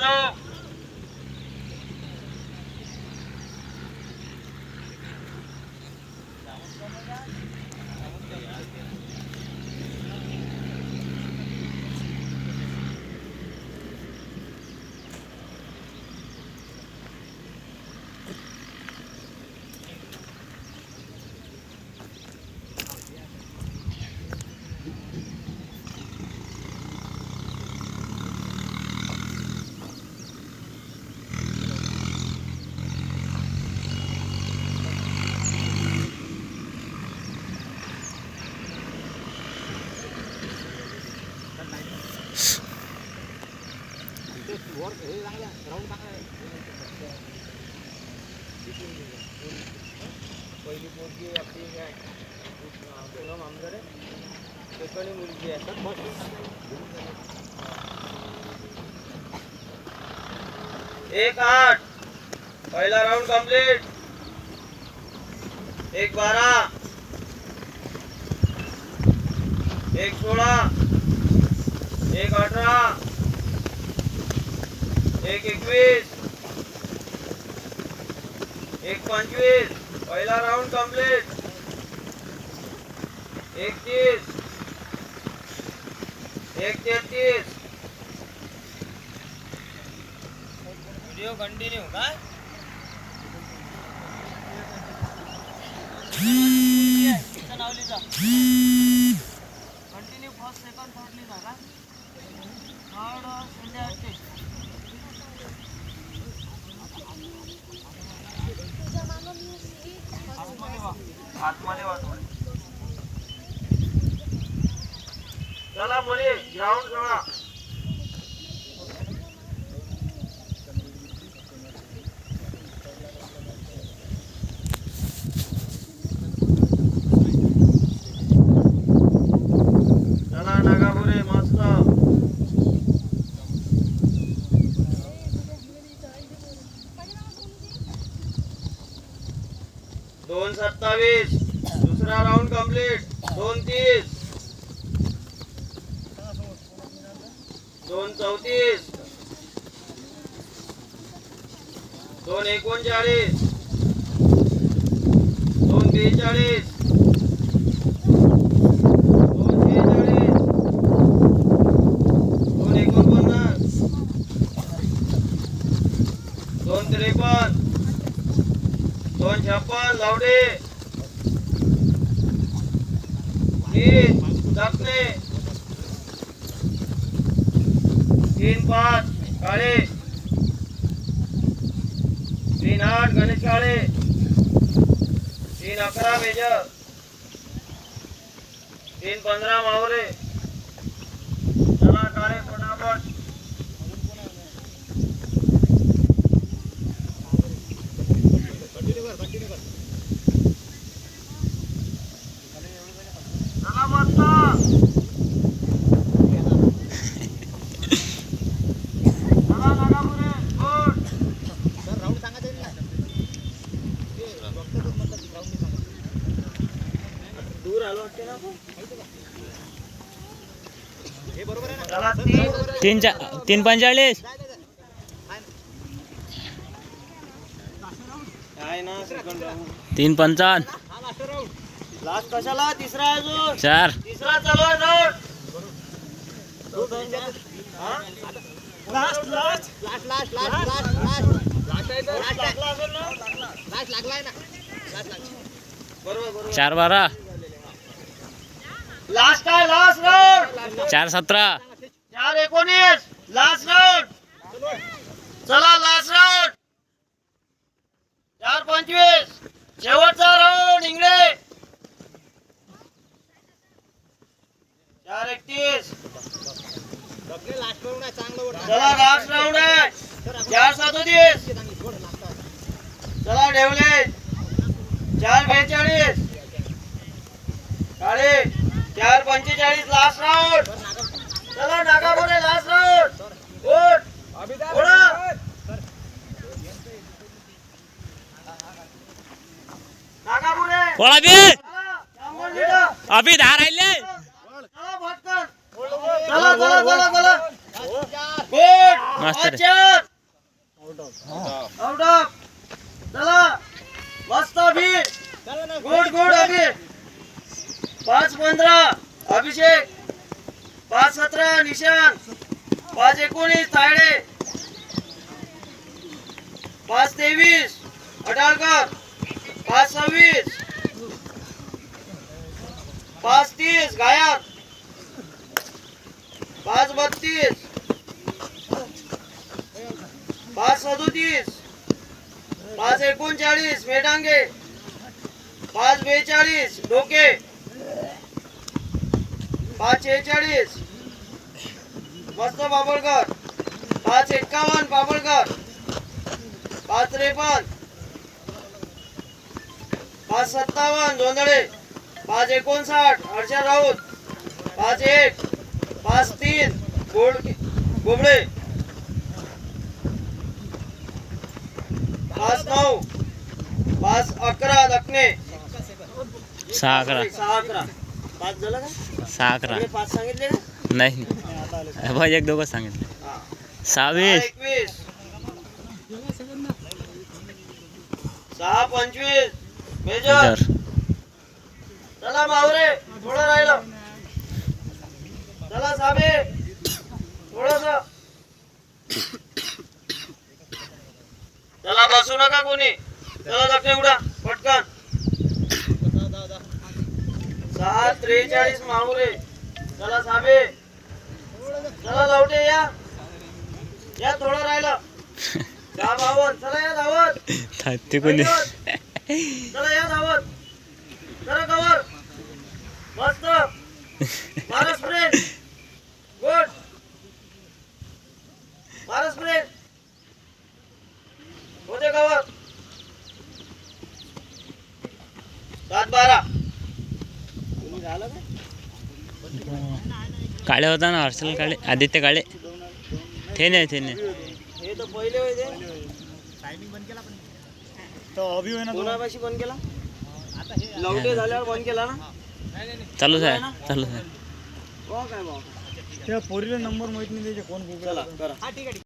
जाओ. पहिली पोरगी आपली काय पूनम आमदार सेकंड मुलगी आहे. एक 8 पहिला राउंड कंप्लीट. 1-12 1-16 1-18 1-21 1-25 पहिला राउंड कंप्लीट. 1-30 1-33 व्हिडिओ कंटिन्यू काय नाव लिहिजा कंटिन्यू फर्स्ट सेकंड थर्ड लिहिजा का थर्ड संध्या असते. आतमध्ये वा थोडे. चला मुली ग्राउंड सोडा. चला नागापुरे मस्त. 2-27 दूसरा राउंड कंप्लीट. 2-30 2-34 2-39 2-42 2-53 2-56 लावडे 3 दपने 3-5 काळे 3-8 गणेश काळे 3-11 मेजर 3-15 मावरे. चला काळे फटाफट. चला मस्त. चला नागापुरे गुड. सर राऊंड सांगा तरी ना दूर आलो वाटते ना हे बरोबर आहे ना. चला 3-45 आहे ना सेकंड राउंड. 3-55 लास्ट कशाला तिसरा आहे अजून 4 तिसरा चालू आहे round. Last last last last last last last लागला असेल ना. लास्ट लागलाय ना. बरोबर बरोबर 4-12 लास्ट आहे. Last round 4-17 4-19 last round. चला लास्ट राउंड. 4-25 शेवटचा राउंड इंगळे. 4-31 चला लास्ट राउंड आहे. 4-37 चला ठेवले. 4-42 काळे 4-45 लास्ट राउंड. चला नागापुरे लास्ट राउंड. गुड थोडा नागापुरे पळा बी अभी धार राहिले. चला चला चला चला गुड मस्त रे. आउट ऑफ चला मस्त अभि गुड गुड अभि 5-15 अभिषेक 5-17 निशान 5-19 तायडे 5-23 अडाळकर 5-26 5-30 गायक 5-32 5-37 5-39 मेडांगे 5-42 डोके 5-46 मस्त बाबळकर 5-51 बाबळकर 5-53 5-57 जोंधळे 5-59 हर्षद राऊत 5-1 5-3 गोबळे 5-9 5-11 दखने 6-11 6-11 5 झालं का 6-11 5 सांगितले का नाही भाई एक दोघं सांगितले. हा 26 21 6-25 मेजर जर चला मावरे थोडं राहिलं चला साबे थोडस चला बसू नका कोणी चला दक्षिण उडा पटकन 6-43 मावरे चला साबे चला लवटे या थोडं राहिलं 6-52 चला या धावत तिकून चला या धावत जरा कवर मस्त मारा स्प्रिंट गुड मारा स्प्रिंट होते कवर 7-12 कोणी झालं का काळे होता ना हर्षल काळे आदित्य काळे ते नाही हे तर पहिले होते टायमिंग बंद केला तो अभि होय ना कोणापाशी बंद केला लवटे झाल्यावर बंद केला ना चालूच आहे काय भाऊ त्या पोरीला नंबर माहित नाही त्याचे कोण चला करा